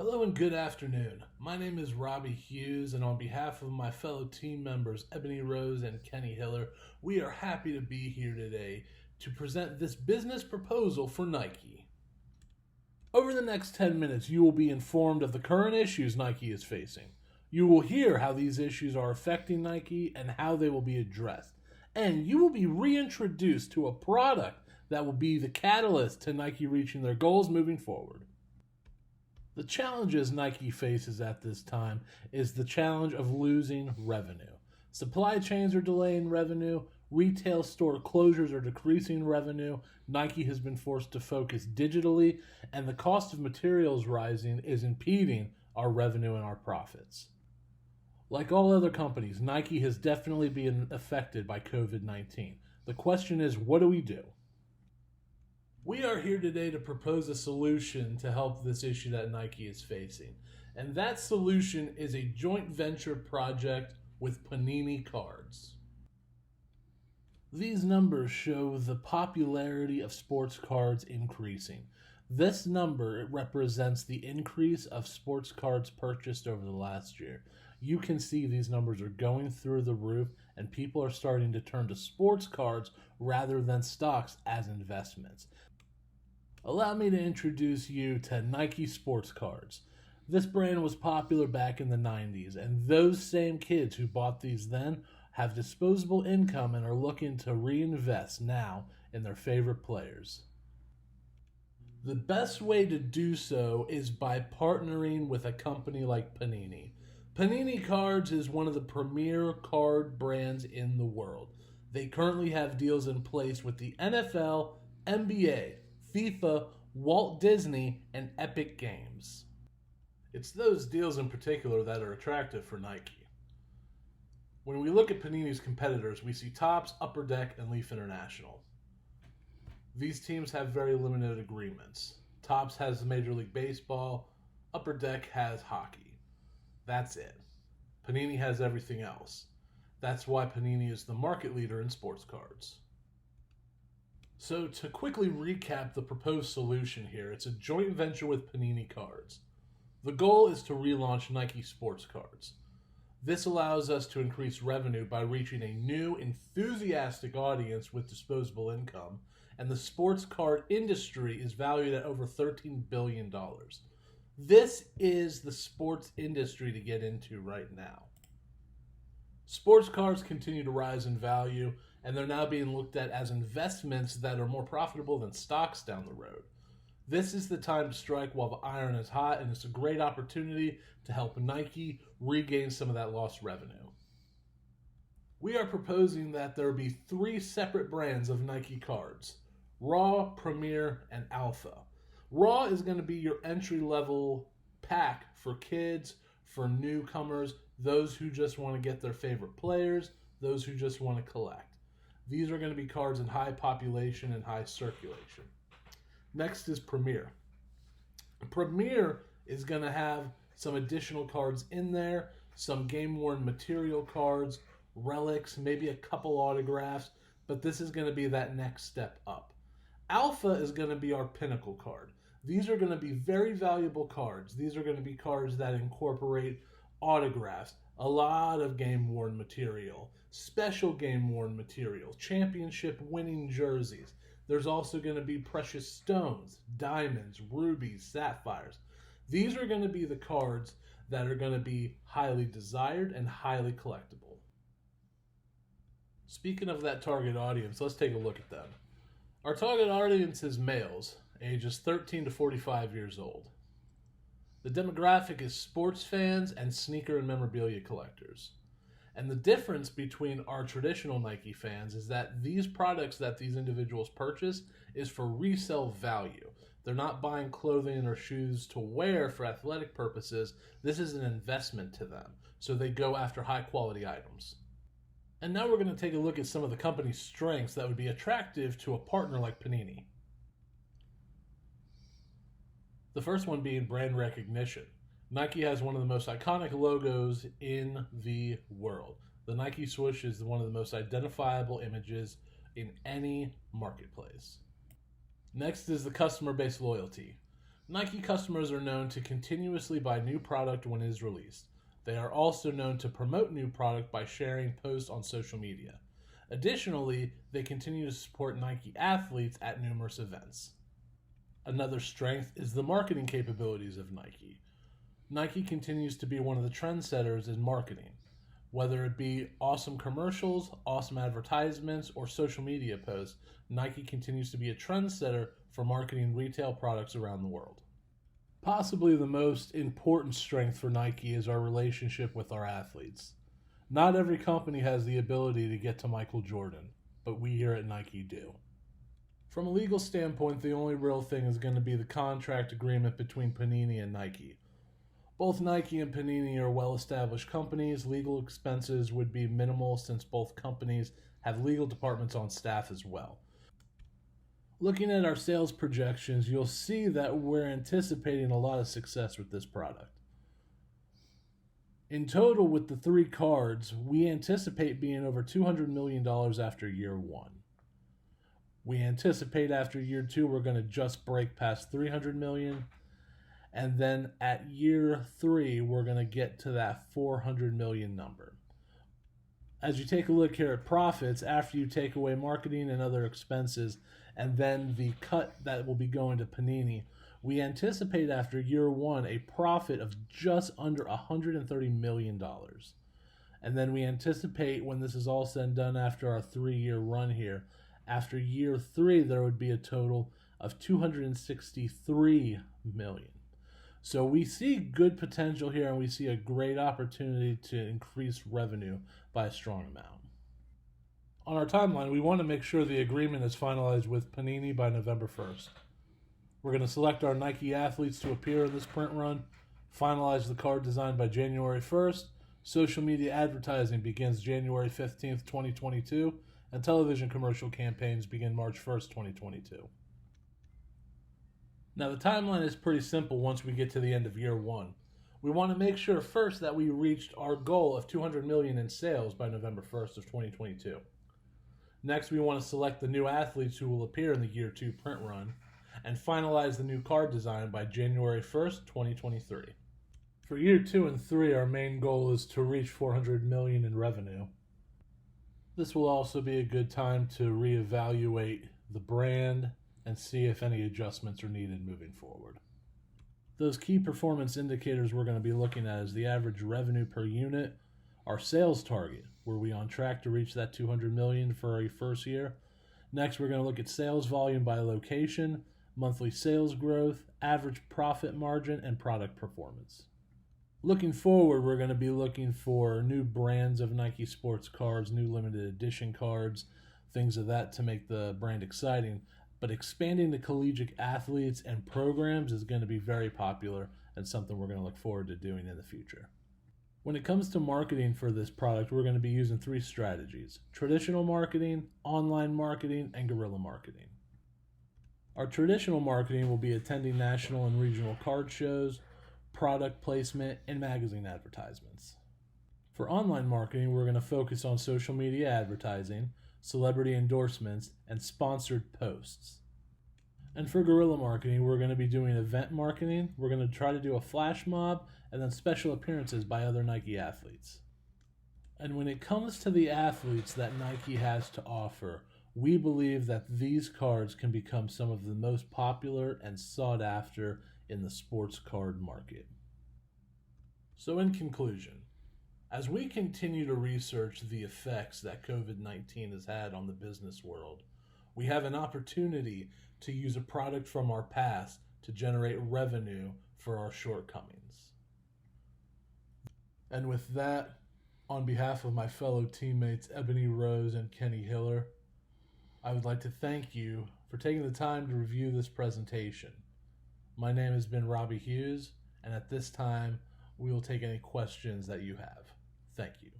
Hello and good afternoon. My name is Robbie Hughes, and on behalf of my fellow team members Ebony Rose and Kenny Hiller, we are happy to be here today to present this business proposal for Nike. Over the next 10 minutes, you will be informed of the current issues Nike is facing. You will hear how these issues are affecting Nike and how they will be addressed. And you will be reintroduced to a product that will be the catalyst to Nike reaching their goals moving forward. The challenges Nike faces at this time is the challenge of losing revenue. Supply chains are delaying revenue, retail store closures are decreasing revenue, Nike has been forced to focus digitally, and the cost of materials rising is impeding our revenue and our profits. Like all other companies, Nike has definitely been affected by COVID-19. The question is, what do we do? We are here today to propose a solution to help this issue that Nike is facing. And that solution is a joint venture project with Panini Cards. These numbers show the popularity of sports cards increasing. This number represents the increase of sports cards purchased over the last year. You can see these numbers are going through the roof, and people are starting to turn to sports cards rather than stocks as investments. Allow me to introduce you to Nike Sports Cards. This brand was popular back in the 90s, and those same kids who bought these then have disposable income and are looking to reinvest now in their favorite players. The best way to do so is by partnering with a company like Panini. Panini Cards is one of the premier card brands in the world. They currently have deals in place with the NFL, NBA, FIFA, Walt Disney, and Epic Games. It's those deals in particular that are attractive for Nike. When we look at Panini's competitors, we see Topps, Upper Deck, and Leaf International. These teams have very limited agreements. Topps has Major League Baseball, Upper Deck has hockey. That's it. Panini has everything else. That's why Panini is the market leader in sports cards. So to quickly recap the proposed solution here, it's a joint venture with Panini Cards. The goal is to relaunch Nike Sports Cards. This allows us to increase revenue by reaching a new, enthusiastic audience with disposable income, and the sports card industry is valued at over $13 billion. This is the sports industry to get into right now. Sports cards continue to rise in value, and they're now being looked at as investments that are more profitable than stocks down the road. This is the time to strike while the iron is hot, and it's a great opportunity to help Nike regain some of that lost revenue. We are proposing that there be 3 separate brands of Nike cards: Raw, Premier, and Alpha. Raw is going to be your entry-level pack for kids, for newcomers, those who just want to get their favorite players, those who just want to collect. These are going to be cards in high population and high circulation. Next is Premier. Premier is going to have some additional cards in there, some game-worn material cards, relics, maybe a couple autographs, but this is going to be that next step up. Alpha is going to be our pinnacle card. These are going to be very valuable cards. These are going to be cards that incorporate autographs, a lot of game-worn material, special game-worn material, championship-winning jerseys. There's also going to be precious stones, diamonds, rubies, sapphires. These are going to be the cards that are going to be highly desired and highly collectible. Speaking of that target audience, let's take a look at them. Our target audience is males, ages 13 to 45 years old. The demographic is sports fans and sneaker and memorabilia collectors. And the difference between our traditional Nike fans is that these products that these individuals purchase is for resale value. They're not buying clothing or shoes to wear for athletic purposes. This is an investment to them. So they go after high quality items. And now we're going to take a look at some of the company's strengths that would be attractive to a partner like Panini. The first one being brand recognition. Nike has one of the most iconic logos in the world. The Nike swoosh is one of the most identifiable images in any marketplace. Next is the customer base loyalty. Nike customers are known to continuously buy new product when it is released. They are also known to promote new product by sharing posts on social media. Additionally, they continue to support Nike athletes at numerous events. Another strength is the marketing capabilities of Nike. Nike continues to be one of the trendsetters in marketing. Whether it be awesome commercials, awesome advertisements, or social media posts, Nike continues to be a trendsetter for marketing retail products around the world. Possibly the most important strength for Nike is our relationship with our athletes. Not every company has the ability to get to Michael Jordan, but we here at Nike do. From a legal standpoint, the only real thing is going to be the contract agreement between Panini and Nike. Both Nike and Panini are well-established companies. Legal expenses would be minimal since both companies have legal departments on staff as well. Looking at our sales projections, you'll see that we're anticipating a lot of success with this product. In total, with the 3 cards, we anticipate being over $200 million after year 1. We anticipate after year 2, we're going to just break past $300 million. And then at year 3, we're going to get to that $400 million number. As you take a look here at profits, after you take away marketing and other expenses, and then the cut that will be going to Panini, we anticipate after year 1 a profit of just under $130 million. And then we anticipate when this is all said and done after our 3-year run here, after year 3 there would be a total of $263 million. So we see good potential here, and we see a great opportunity to increase revenue by a strong amount. On our timeline, we want to make sure the agreement is finalized with Panini by November 1st. We're going to select our Nike athletes to appear in this print run, finalize the card design by January 1st, social media advertising begins January 15th, 2022, and television commercial campaigns begin March 1st, 2022. Now the timeline is pretty simple once we get to the end of year 1. We want to make sure first that we reached our goal of $200 million in sales by November 1st of 2022. Next, we want to select the new athletes who will appear in the year 2 print run and finalize the new card design by January 1st, 2023. For year 2 and 3, our main goal is to reach $400 million in revenue. This will also be a good time to reevaluate the brand and see if any adjustments are needed moving forward. Those key performance indicators we're going to be looking at is the average revenue per unit, our sales target, were we on track to reach that $200 million for our first year? Next, we're going to look at sales volume by location, monthly sales growth, average profit margin, and product performance. Looking forward, we're going to be looking for new brands of Nike sports cards, new limited edition cards, things of that to make the brand exciting. But expanding the collegiate athletes and programs is going to be very popular and something we're going to look forward to doing in the future. When it comes to marketing for this product, we're going to be using 3 strategies: traditional marketing, online marketing, and guerrilla marketing. Our traditional marketing will be attending national and regional card shows, product placement, and magazine advertisements. For online marketing, we're going to focus on social media advertising, celebrity endorsements, and sponsored posts. And for guerrilla marketing, we're going to be doing event marketing. We're going to try to do a flash mob and then special appearances by other Nike athletes. And when it comes to the athletes that Nike has to offer, we believe that these cards can become some of the most popular and sought after in the sports card market. So in conclusion, as we continue to research the effects that COVID-19 has had on the business world, we have an opportunity to use a product from our past to generate revenue for our shortcomings. And with that, on behalf of my fellow teammates Ebony Rose and Kenny Hiller, I would like to thank you for taking the time to review this presentation. My name has been Robbie Hughes, and at this time, we will take any questions that you have. Thank you.